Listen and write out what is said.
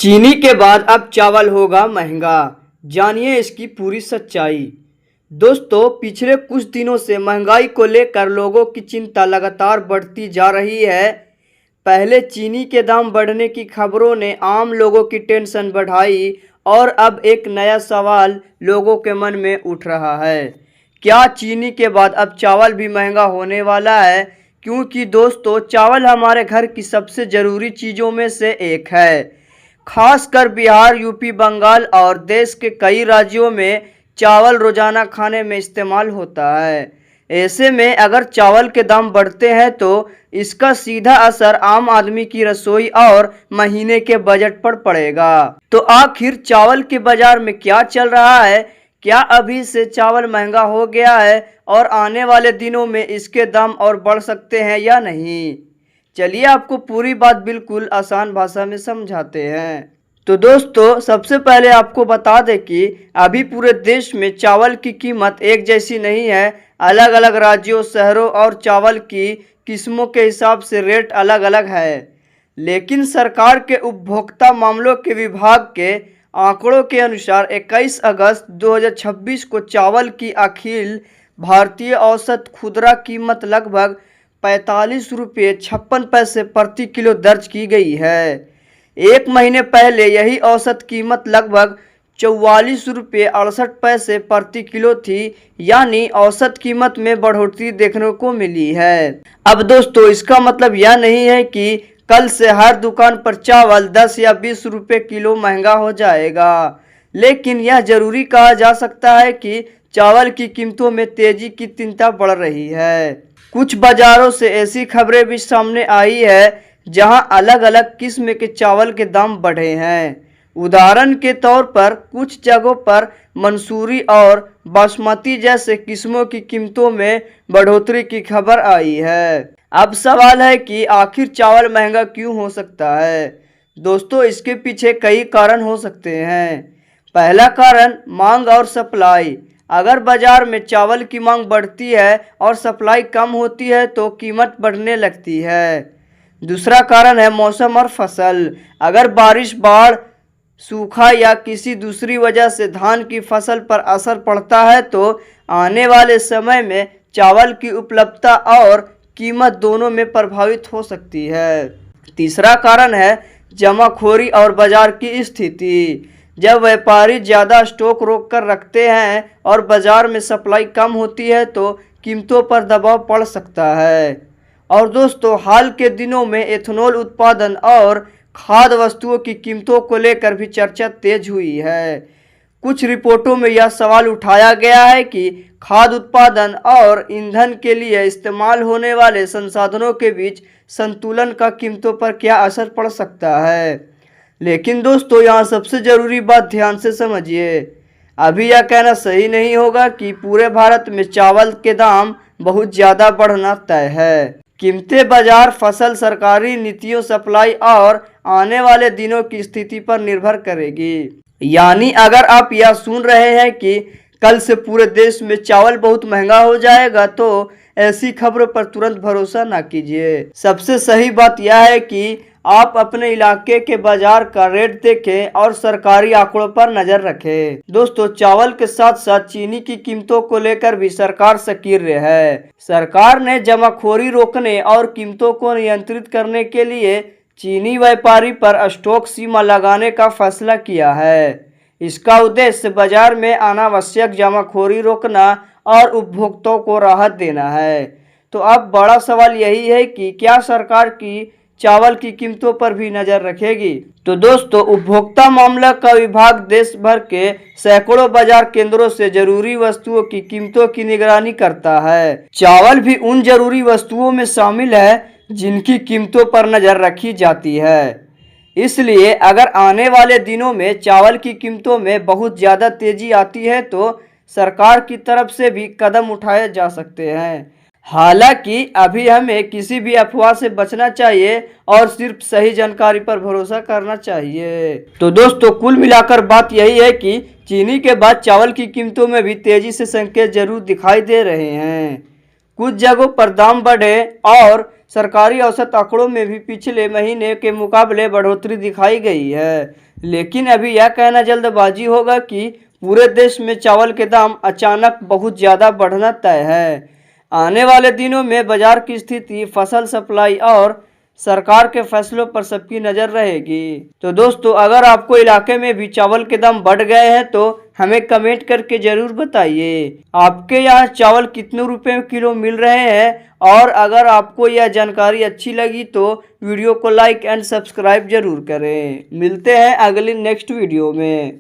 चीनी के बाद अब चावल होगा महंगा, जानिए इसकी पूरी सच्चाई। दोस्तों, पिछले कुछ दिनों से महंगाई को लेकर लोगों की चिंता लगातार बढ़ती जा रही है। पहले चीनी के दाम बढ़ने की खबरों ने आम लोगों की टेंशन बढ़ाई और अब एक नया सवाल लोगों के मन में उठ रहा है, क्या चीनी के बाद अब चावल भी महंगा होने वाला है? क्योंकि दोस्तों, चावल हमारे घर की सबसे ज़रूरी चीज़ों में से एक है। खासकर बिहार, यूपी, बंगाल और देश के कई राज्यों में चावल रोजाना खाने में इस्तेमाल होता है। ऐसे में अगर चावल के दाम बढ़ते हैं तो इसका सीधा असर आम आदमी की रसोई और महीने के बजट पर पड़ेगा। तो आखिर चावल के बाजार में क्या चल रहा है? क्या अभी से चावल महंगा हो गया है और आने वाले दिनों में इसके दाम और बढ़ सकते हैं या नहीं? चलिए आपको पूरी बात बिल्कुल आसान भाषा में समझाते हैं। तो दोस्तों, सबसे पहले आपको बता दें कि अभी पूरे देश में चावल की कीमत एक जैसी नहीं है। अलग अलग राज्यों, शहरों और चावल की किस्मों के हिसाब से रेट अलग अलग है। लेकिन सरकार के उपभोक्ता मामलों के विभाग के आंकड़ों के अनुसार 21 अगस्त 2026 को चावल की अखिल भारतीय औसत खुदरा कीमत लगभग 45 रुपये 56 पैसे प्रति किलो दर्ज की गई है। एक महीने पहले यही औसत कीमत लगभग 44 रुपये 68 पैसे प्रति किलो थी, यानी औसत कीमत में बढ़ोतरी देखने को मिली है। अब दोस्तों, इसका मतलब यह नहीं है कि कल से हर दुकान पर चावल 10 या 20 रुपये किलो महंगा हो जाएगा, लेकिन यह जरूरी कहा जा सकता है कि चावल की कीमतों में तेजी की चिंता बढ़ रही है। कुछ बाजारों से ऐसी खबरें भी सामने आई है जहां अलग अलग किस्म के चावल के दाम बढ़े हैं। उदाहरण के तौर पर कुछ जगहों पर मंसूरी और बासमती जैसे किस्मों की कीमतों में बढ़ोतरी की खबर आई है। अब सवाल है कि आखिर चावल महंगा क्यों हो सकता है? दोस्तों, इसके पीछे कई कारण हो सकते हैं। पहला कारण मांग और सप्लाई। अगर बाजार में चावल की मांग बढ़ती है और सप्लाई कम होती है तो कीमत बढ़ने लगती है। दूसरा कारण है मौसम और फसल। अगर बारिश, बाढ़, सूखा या किसी दूसरी वजह से धान की फसल पर असर पड़ता है तो आने वाले समय में चावल की उपलब्धता और कीमत दोनों में प्रभावित हो सकती है। तीसरा कारण है जमाखोरी और बाजार की स्थिति। जब व्यापारी ज़्यादा स्टॉक रोक कर रखते हैं और बाजार में सप्लाई कम होती है तो कीमतों पर दबाव पड़ सकता है। और दोस्तों, हाल के दिनों में एथेनॉल उत्पादन और खाद्य वस्तुओं की कीमतों को लेकर भी चर्चा तेज हुई है। कुछ रिपोर्टों में यह सवाल उठाया गया है कि खाद्य उत्पादन और ईंधन के लिए इस्तेमाल होने वाले संसाधनों के बीच संतुलन का कीमतों पर क्या असर पड़ सकता है। लेकिन दोस्तों, यहाँ सबसे ज़रूरी बात ध्यान से समझिए। अभी यह कहना सही नहीं होगा कि पूरे भारत में चावल के दाम बहुत ज़्यादा बढ़ना तय है। कीमतें बाजार, फसल, सरकारी नीतियों, सप्लाई और आने वाले दिनों की स्थिति पर निर्भर करेगी। यानी अगर आप यह सुन रहे हैं कि कल से पूरे देश में चावल बहुत महंगा हो जाएगा तो ऐसी खबरों पर तुरंत भरोसा ना कीजिए। सबसे सही बात यह है कि आप अपने इलाके के बाजार का रेट देखें और सरकारी आंकड़ों पर नजर रखें। दोस्तों, चावल के साथ साथ चीनी की कीमतों को लेकर भी सरकार सक्रिय है। सरकार ने जमाखोरी रोकने और कीमतों को नियंत्रित करने के लिए चीनी व्यापारी पर स्टॉक सीमा लगाने का फैसला किया है। इसका उद्देश्य बाजार में अनावश्यक जमाखोरी रोकना और उपभोक्ताओं को राहत देना है। तो अब बड़ा सवाल यही है कि क्या सरकार की चावल की कीमतों पर भी नजर रखेगी? तो दोस्तों, उपभोक्ता मामला का विभाग देश भर के सैकड़ों बाजार केंद्रों से जरूरी वस्तुओं की कीमतों की निगरानी करता है। चावल भी उन जरूरी वस्तुओं में शामिल है जिनकी कीमतों पर नजर रखी जाती है। इसलिए अगर आने वाले दिनों में चावल की कीमतों में बहुत ज़्यादा तेजी आती है तो सरकार की तरफ से भी कदम उठाए जा सकते हैं। हालांकि अभी हमें किसी भी अफवाह से बचना चाहिए और सिर्फ सही जानकारी पर भरोसा करना चाहिए। तो दोस्तों, कुल मिलाकर बात यही है कि चीनी के बाद चावल की कीमतों में भी तेजी से संकेत जरूर दिखाई दे रहे हैं। कुछ जगहों पर दाम बढ़े और सरकारी औसत आंकड़ों में भी पिछले महीने के मुकाबले बढ़ोतरी दिखाई गई है। लेकिन अभी यह कहना जल्दबाजी होगा कि पूरे देश में चावल के दाम अचानक बहुत ज़्यादा बढ़ना तय है। आने वाले दिनों में बाजार की स्थिति, फसल सप्लाई और सरकार के फैसलों पर सबकी नज़र रहेगी। तो दोस्तों, अगर आपको इलाके में भी चावल के दाम बढ़ गए हैं तो हमें कमेंट करके ज़रूर बताइए। आपके यहाँ चावल कितने रुपए किलो मिल रहे हैं? और अगर आपको यह जानकारी अच्छी लगी तो वीडियो को लाइक एंड सब्सक्राइब जरूर करें। मिलते हैं अगली नेक्स्ट वीडियो में।